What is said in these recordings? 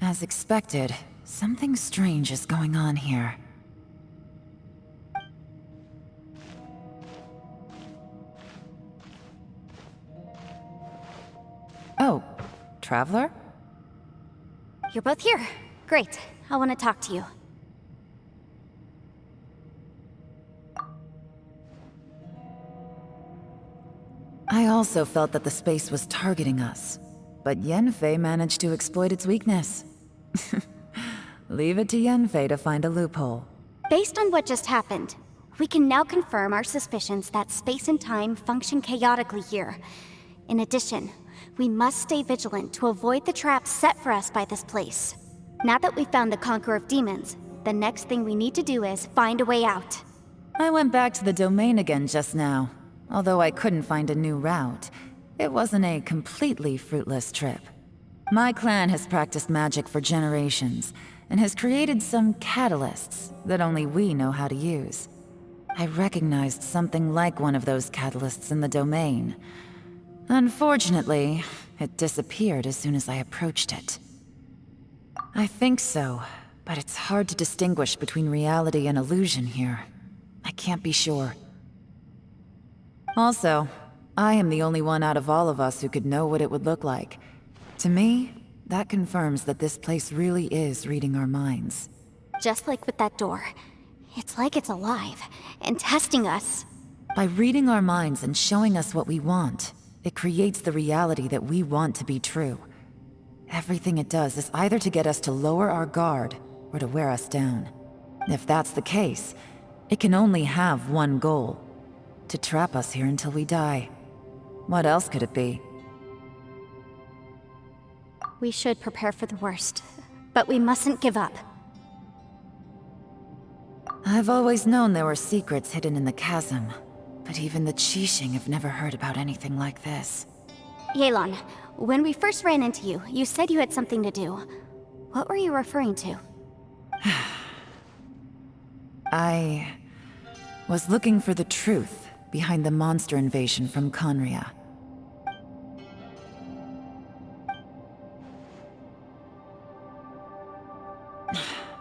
As expected, something strange is going on here. Oh, Traveler? You're both here. Great. I want to talk to you. I also felt that the space was targeting us, but Yenfei managed to exploit its weakness. Leave it to Yenfei to find a loophole. Based on what just happened, we can now confirm our suspicions that space and time function chaotically here. In addition, we must stay vigilant to avoid the traps set for us by this place. Now that we've found the Conqueror of Demons, the next thing we need to do is find a way out. I went back to the domain again just now. Although I couldn't find a new route, it wasn't a completely fruitless trip. My clan has practiced magic for generations, and has created some catalysts that only we know how to use. I recognized something like one of those catalysts in the domain. Unfortunately, it disappeared as soon as I approached it. I think so, but it's hard to distinguish between reality and illusion here. I can't be sure. Also, I am the only one out of all of us who could know what it would look like. To me, that confirms that this place really is reading our minds. Just like with that door. It's like it's alive, and testing us. By reading our minds and showing us what we want, it creates the reality that we want to be true. Everything it does is either to get us to lower our guard, or to wear us down. If that's the case, it can only have one goal. To trap us here until we die. What else could it be? We should prepare for the worst, but we mustn't give up. I've always known there were secrets hidden in the chasm, but even the Qixing have never heard about anything like this. Yelan, when we first ran into you, you said you had something to do. What were you referring to? I was looking for the truth behind the monster invasion from Conria.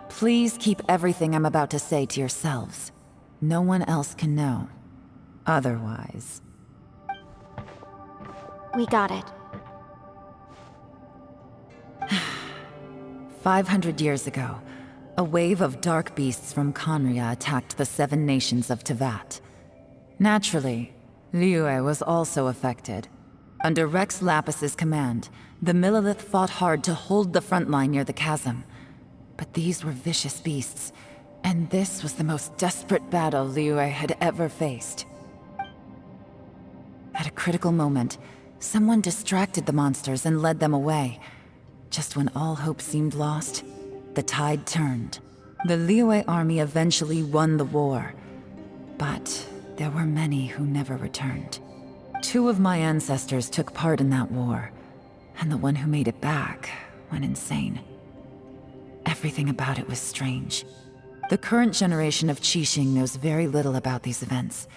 Please keep everything I'm about to say to yourselves. No one else can know. Otherwise... We got it. 500 years ago, a wave of dark beasts from Conria attacked the 7 nations of Tevat. Naturally, Liyue was also affected. Under Rex Lapis's command, the Millelith fought hard to hold the front line near the chasm. But these were vicious beasts, and this was the most desperate battle Liyue had ever faced. At a critical moment, someone distracted the monsters and led them away. Just when all hope seemed lost, the tide turned. The Liyue army eventually won the war, but there were many who never returned. 2 of my ancestors took part in that war, and the one who made it back went insane. Everything about it was strange. The current generation of Qixing knows very little about these events,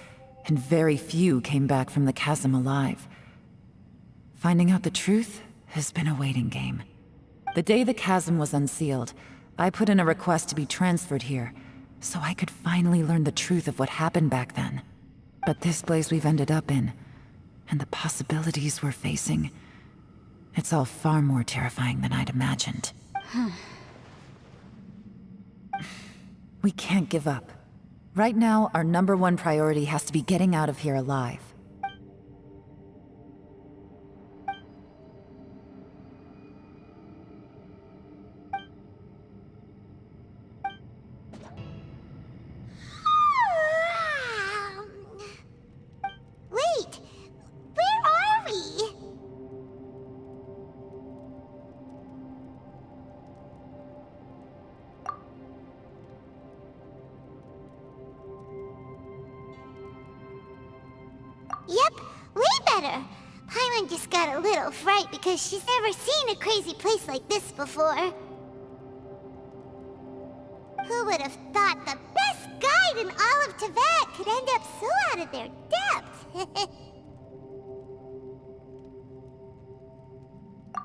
and very few came back from the chasm alive. Finding out the truth has been a waiting game. The day the chasm was unsealed, I put in a request to be transferred here, so I could finally learn the truth of what happened back then. But this place we've ended up in, and the possibilities we're facing, it's all far more terrifying than I'd imagined. We can't give up. Right now, our #1 priority has to be getting out of here alive. Wait! Where are we? Yep, way better. Paimon just got a little fright because she's never seen a crazy place like this before. Who would have thought the best guide in all of Tibet could end up so out of their depth?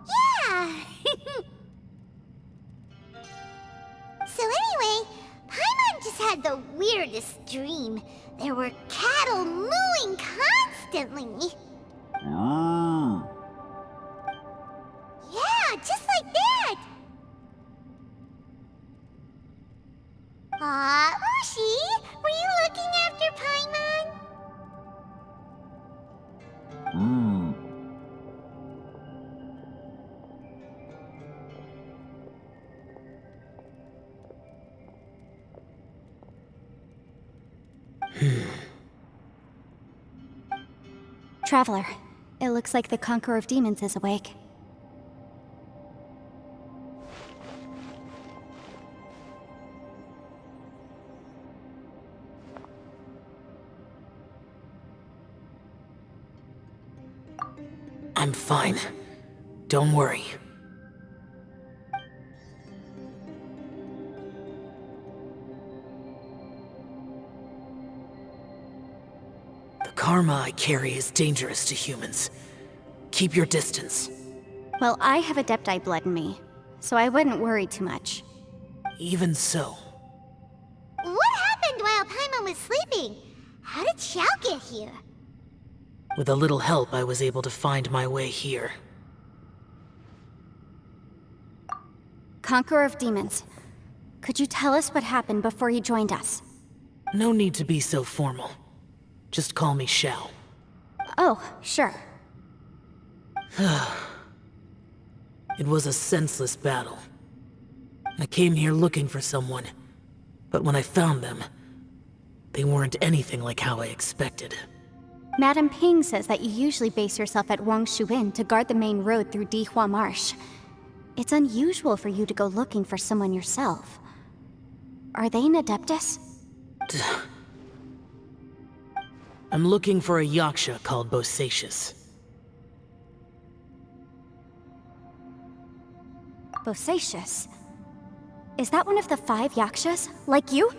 Yeah! this dream. There were cattle mooing constantly. Yeah, just like that! Aw, Ushi, were you looking after Paimon? Traveler, it looks like the Conqueror of Demons is awake. I'm fine. Don't worry. The karma I carry is dangerous to humans. Keep your distance. Well, I have Adepti blood in me, so I wouldn't worry too much. Even so, What happened while Paimon was sleeping? How did Xiao get here? with a little help, I was able to find my way here. Conqueror of Demons, could you tell us what happened before you joined us? No need to be so formal. Just call me Xiao. Oh, sure. It was a senseless battle. I came here looking for someone, but when I found them, they weren't anything like how I expected. Madame Ping says that you usually base yourself at Wangshuin to guard the main road through Dihua Marsh. It's unusual for you to go looking for someone yourself. Are they an Adeptus? I'm looking for a Yaksha called Bosacius. Bosacius? Is that one of the 5 Yakshas? Like you?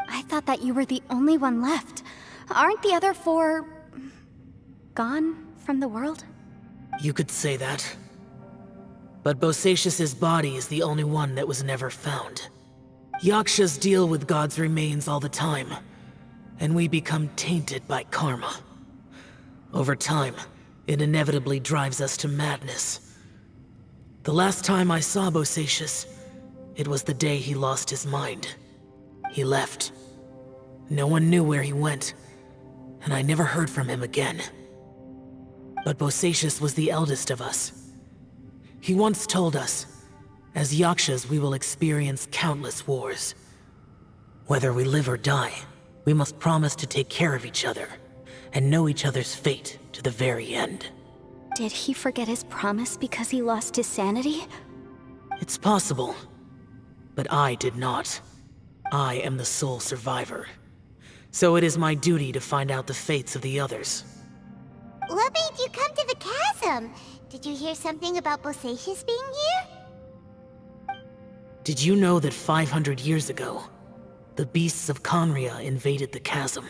I thought that you were the only one left. Aren't the other 4... gone from the world? You could say that. But Bosacius's body is the only one that was never found. Yakshas deal with God's remains all the time, and we become tainted by karma. Over time, it inevitably drives us to madness. The last time I saw Bosacius, it was the day he lost his mind. He left. No one knew where he went, and I never heard from him again. But Bosacius was the eldest of us. He once told us, as Yakshas we will experience countless wars. Whether we live or die, we must promise to take care of each other, and know each other's fate to the very end. Did he forget his promise because he lost his sanity? It's possible, but I did not. I am the sole survivor. So it is my duty to find out the fates of the others. What made you come to the chasm? Did you hear something about Bosacius being here? Did you know that 500 years ago, the beasts of Conria invaded the chasm?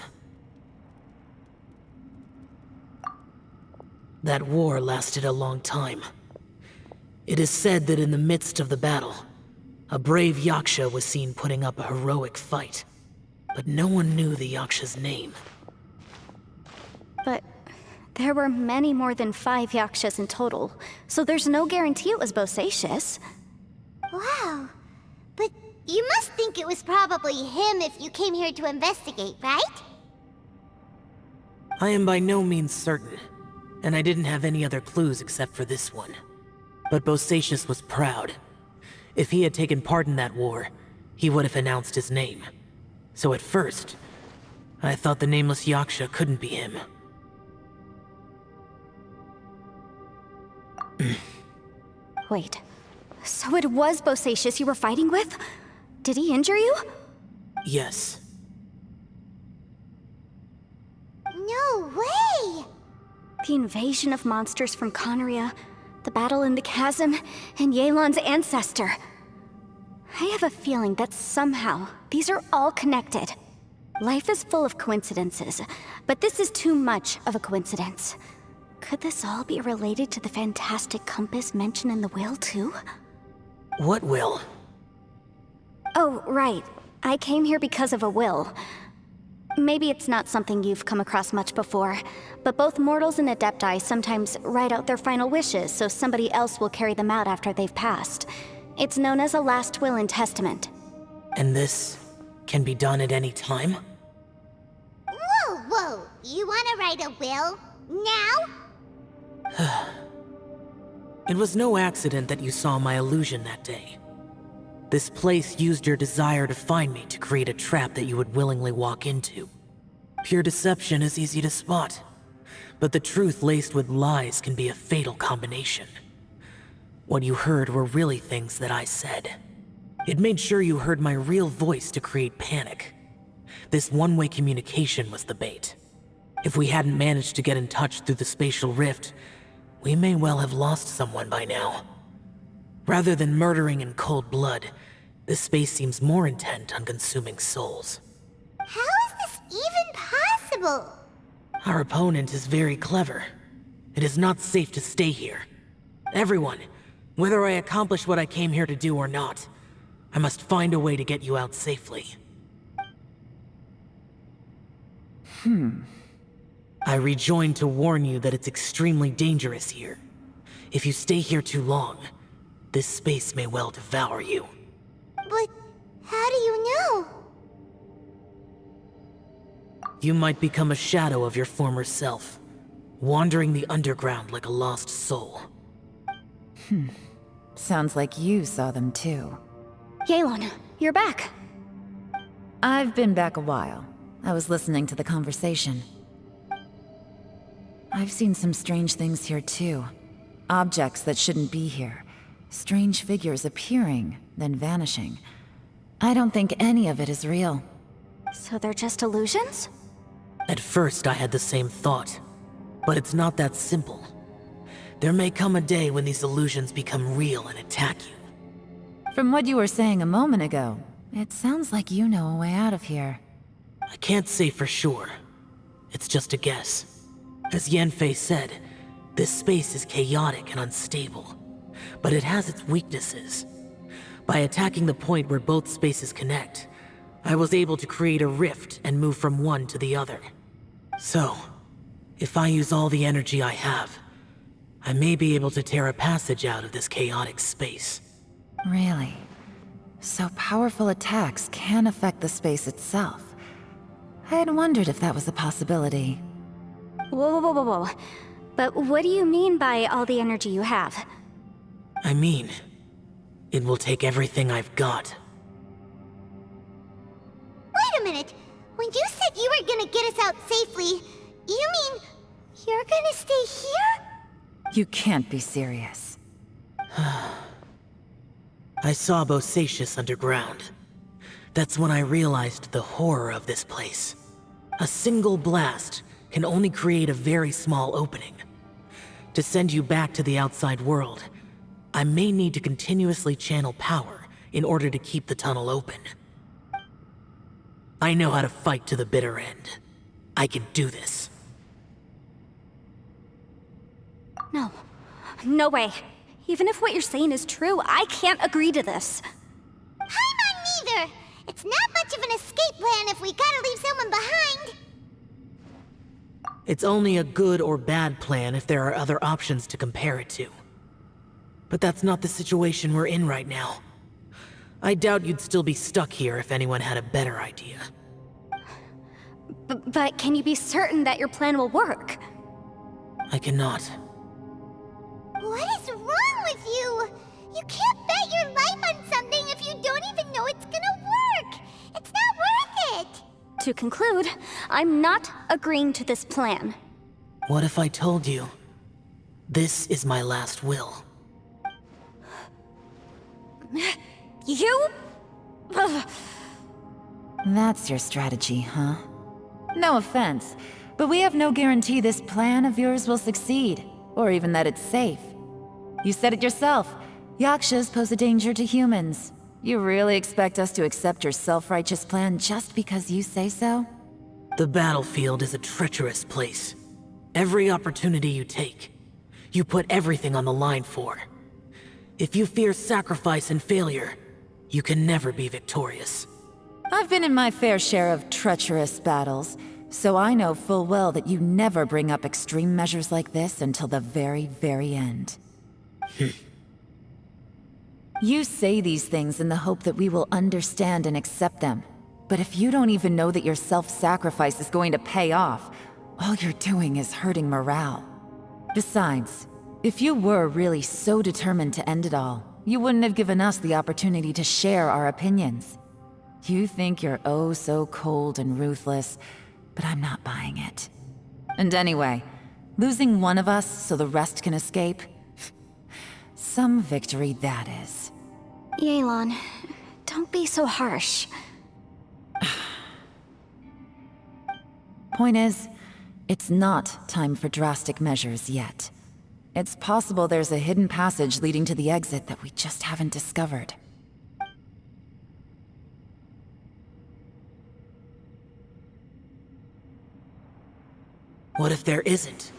That war lasted a long time. It is said that in the midst of the battle, a brave Yaksha was seen putting up a heroic fight. But no one knew the Yaksha's name. But there were many more than 5 Yakshas in total, so there's no guarantee it was Bosacius. Wow. But you must think it was probably him if you came here to investigate, right? I am by no means certain, and I didn't have any other clues except for this one. But Bosacius was proud. If he had taken part in that war, he would have announced his name. So at first, I thought the nameless Yaksha couldn't be him. Wait, so it was Bosacius you were fighting with? Did he injure you? Yes. No way! The invasion of monsters from Conria, the battle in the chasm, and Yelan's ancestor. I have a feeling that somehow these are all connected. Life is full of coincidences, but this is too much of a coincidence. Could this all be related to the fantastic compass mentioned in the will, too? What will? Oh, right. I came here because of a will. Maybe it's not something you've come across much before, but both mortals and adepti sometimes write out their final wishes so somebody else will carry them out after they've passed. It's known as a last will and testament. And this can be done at any time? Whoa, whoa! You wanna write a will? Now? It was no accident that you saw my illusion that day. This place used your desire to find me to create a trap that you would willingly walk into. Pure deception is easy to spot, but the truth laced with lies can be a fatal combination. What you heard were really things that I said. It made sure you heard my real voice to create panic. This one-way communication was the bait. If we hadn't managed to get in touch through the spatial rift, we may well have lost someone by now. Rather than murdering in cold blood, this space seems more intent on consuming souls. How is this even possible? Our opponent is very clever. It is not safe to stay here. Everyone, whether I accomplish what I came here to do or not, I must find a way to get you out safely. I rejoined to warn you that it's extremely dangerous here. If you stay here too long, this space may well devour you. But how do you know? You might become a shadow of your former self, wandering the underground like a lost soul. Sounds like you saw them too. Yelan, you're back. I've been back a while. I was listening to the conversation. I've seen some strange things here too. Objects that shouldn't be here. Strange figures appearing, then vanishing. I don't think any of it is real. So they're just illusions? At first, I had the same thought, but it's not that simple. There may come a day when these illusions become real and attack you. From what you were saying a moment ago, it sounds like you know a way out of here. I can't say for sure. It's just a guess. As Yanfei said, this space is chaotic and unstable, but it has its weaknesses. By attacking the point where both spaces connect, I was able to create a rift and move from one to the other. So, if I use all the energy I have, I may be able to tear a passage out of this chaotic space. Really? So powerful attacks can affect the space itself. I had wondered if that was a possibility. Whoa, whoa, whoa, whoa, whoa. But what do you mean by all the energy you have? I mean, it will take everything I've got. Wait a minute! When you said you were gonna get us out safely, you mean you're gonna stay here? You can't be serious. I saw Bosacius underground. That's when I realized the horror of this place. A single blast can only create a very small opening. To send you back to the outside world, I may need to continuously channel power in order to keep the tunnel open. I know how to fight to the bitter end. I can do this. No. No way. Even if what you're saying is true, I can't agree to this. Paimon neither! It's not much of an escape plan if we gotta leave someone behind! It's only a good or bad plan if there are other options to compare it to. But that's not the situation we're in right now. I doubt you'd still be stuck here if anyone had a better idea. But can you be certain that your plan will work? I cannot. What is wrong with you? You can't bet your life on something if you don't even know it's gonna work! It's not worth it! To conclude, I'm not agreeing to this plan. What if I told you, this is my last will? You? Ugh. That's your strategy, huh? No offense, but we have no guarantee this plan of yours will succeed, or even that it's safe. You said it yourself. Yakshas pose a danger to humans. You really expect us to accept your self-righteous plan just because you say so? The battlefield is a treacherous place. Every opportunity you take, you put everything on the line for. If you fear sacrifice and failure, you can never be victorious. I've been in my fair share of treacherous battles, so I know full well that you never bring up extreme measures like this until the very, very end. You say these things in the hope that we will understand and accept them. But if you don't even know that your self-sacrifice is going to pay off, all you're doing is hurting morale. Besides, if you were really so determined to end it all, you wouldn't have given us the opportunity to share our opinions. You think you're oh so cold and ruthless, but I'm not buying it. And anyway, losing one of us so the rest can escape? Some victory that is. Yelan, don't be so harsh. Point is, it's not time for drastic measures yet. It's possible there's a hidden passage leading to the exit that we just haven't discovered. What if there isn't?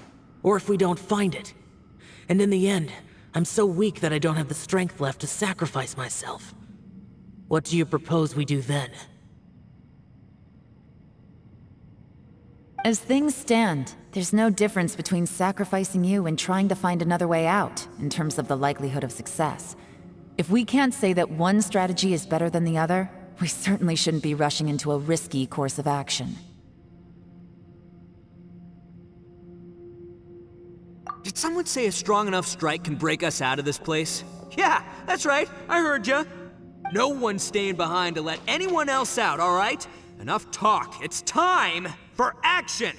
Or if we don't find it? And in the end, I'm so weak that I don't have the strength left to sacrifice myself. What do you propose we do then? As things stand, there's no difference between sacrificing you and trying to find another way out, in terms of the likelihood of success. If we can't say that one strategy is better than the other, we certainly shouldn't be rushing into a risky course of action. Did someone say a strong enough strike can break us out of this place? Yeah, that's right, I heard ya. No one's staying behind to let anyone else out, all right? Enough talk, it's time for action!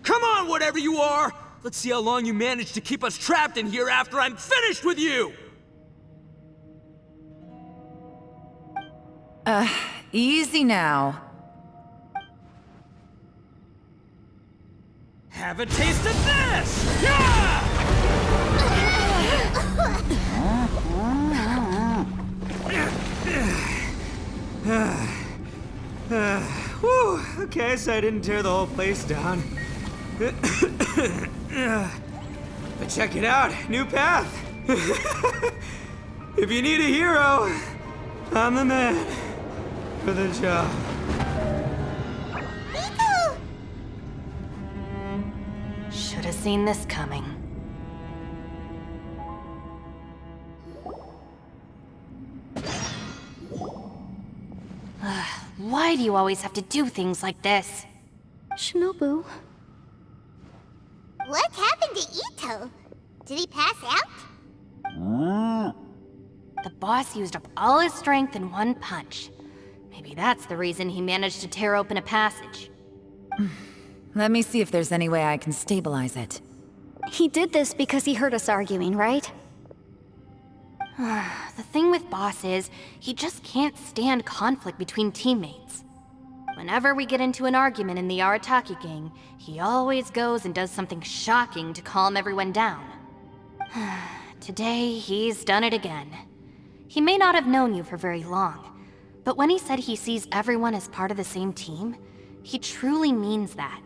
Come on, whatever you are! Let's see how long you manage to keep us trapped in here after I'm finished with you! Easy now. Have a taste of this! Yeah! Whew, okay, so I didn't tear the whole place down. But check it out, new path. If you need a hero, I'm the man for the job. Should have seen this coming. Why do you always have to do things like this? Shinobu. What happened to Ito? Did he pass out? The boss used up all his strength in one punch. Maybe that's the reason he managed to tear open a passage. Let me see if there's any way I can stabilize it. He did this because he heard us arguing, right? The thing with Boss is, he just can't stand conflict between teammates. Whenever we get into an argument in the Arataki gang, he always goes and does something shocking to calm everyone down. Today, he's done it again. He may not have known you for very long, but when he said he sees everyone as part of the same team, he truly means that.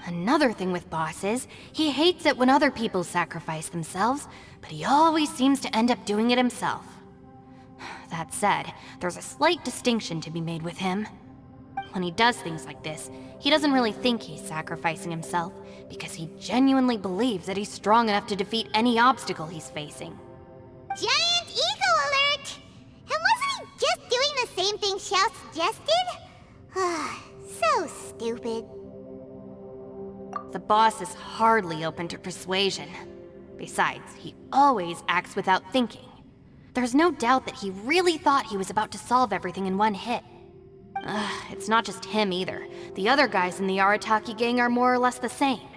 Another thing with Boss is, he hates it when other people sacrifice themselves, but he always seems to end up doing it himself. That said, there's a slight distinction to be made with him. When he does things like this, he doesn't really think he's sacrificing himself, because he genuinely believes that he's strong enough to defeat any obstacle he's facing. Giant ego alert! And wasn't he just doing the same thing Xiao suggested? So stupid. The boss is hardly open to persuasion. Besides, he always acts without thinking. There's no doubt that he really thought he was about to solve everything in one hit. It's not just him either. The other guys in the Arataki gang are more or less the same.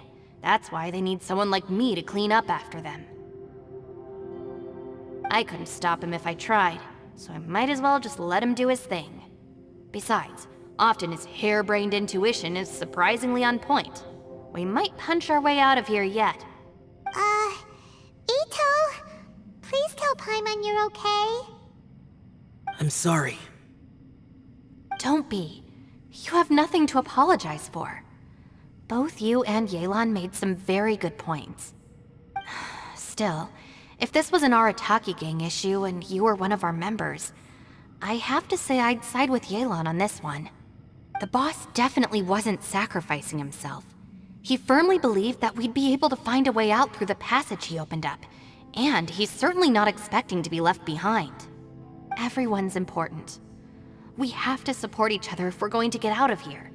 That's why they need someone like me to clean up after them. I couldn't stop him if I tried, so I might as well just let him do his thing. Besides, often his harebrained intuition is surprisingly on point. We might punch our way out of here yet. Ito, please tell Paimon you're okay. I'm sorry. Don't be. You have nothing to apologize for. Both you and Yelan made some very good points. Still, if this was an Arataki gang issue and you were one of our members, I have to say I'd side with Yelan on this one. The boss definitely wasn't sacrificing himself. He firmly believed that we'd be able to find a way out through the passage he opened up, and he's certainly not expecting to be left behind. Everyone's important. We have to support each other if we're going to get out of here.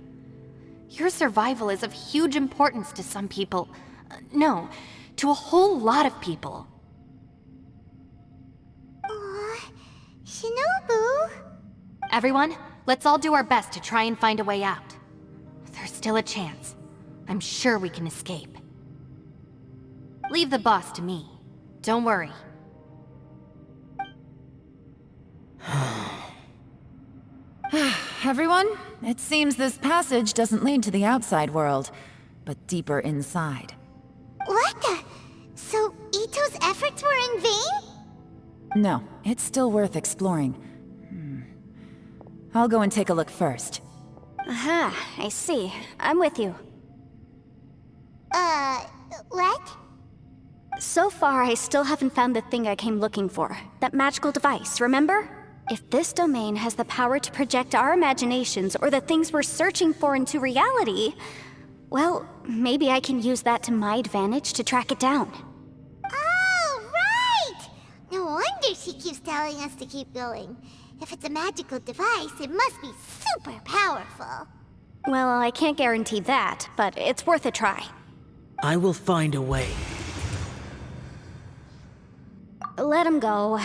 Your survival is of huge importance to some people. No, to a whole lot of people. Aw, Shinobu. Everyone, let's all do our best to try and find a way out. There's still a chance. I'm sure we can escape. Leave the boss to me. Don't worry. Everyone, it seems this passage doesn't lead to the outside world, but deeper inside. What the? So Ito's efforts were in vain? No, it's still worth exploring. I'll go and take a look first. Aha, I see. I'm with you. What? So far, I still haven't found the thing I came looking for. That magical device, remember? If this domain has the power to project our imaginations or the things we're searching for into reality, well, maybe I can use that to my advantage to track it down. Oh, right! No wonder she keeps telling us to keep going. If it's a magical device, it must be super powerful. Well, I can't guarantee that, but it's worth a try. I will find a way. Let him go.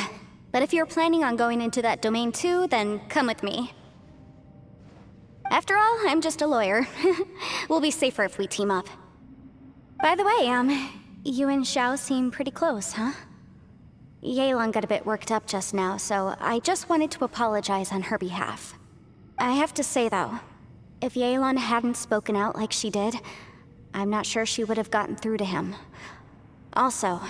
But if you're planning on going into that domain too, then come with me. After all, I'm just a lawyer. We'll be safer if we team up. By the way, you and Xiao seem pretty close, huh? Yelan got a bit worked up just now, so I just wanted to apologize on her behalf. I have to say though, if Yelan hadn't spoken out like she did, I'm not sure she would have gotten through to him. Also,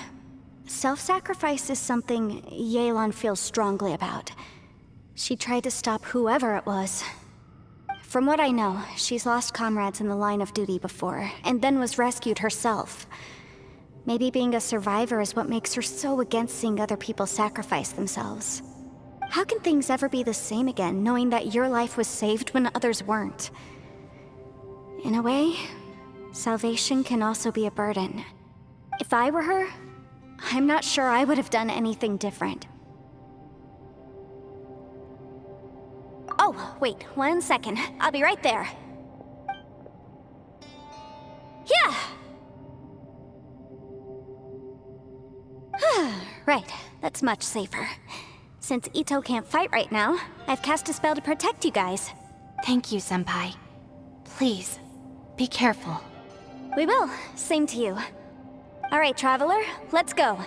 self-sacrifice is something Yelan feels strongly about. She tried to stop whoever it was. From what I know, she's lost comrades in the line of duty before, and then was rescued herself. Maybe being a survivor is what makes her so against seeing other people sacrifice themselves. How can things ever be the same again, knowing that your life was saved when others weren't? In a way, salvation can also be a burden. If I were her, I'm not sure I would have done anything different. Oh, wait, 1 second. I'll be right there. Yeah! Right, that's much safer. Since Ito can't fight right now, I've cast a spell to protect you guys. Thank you, Senpai. Please, be careful. We will. Same to you. All right, Traveler, let's go.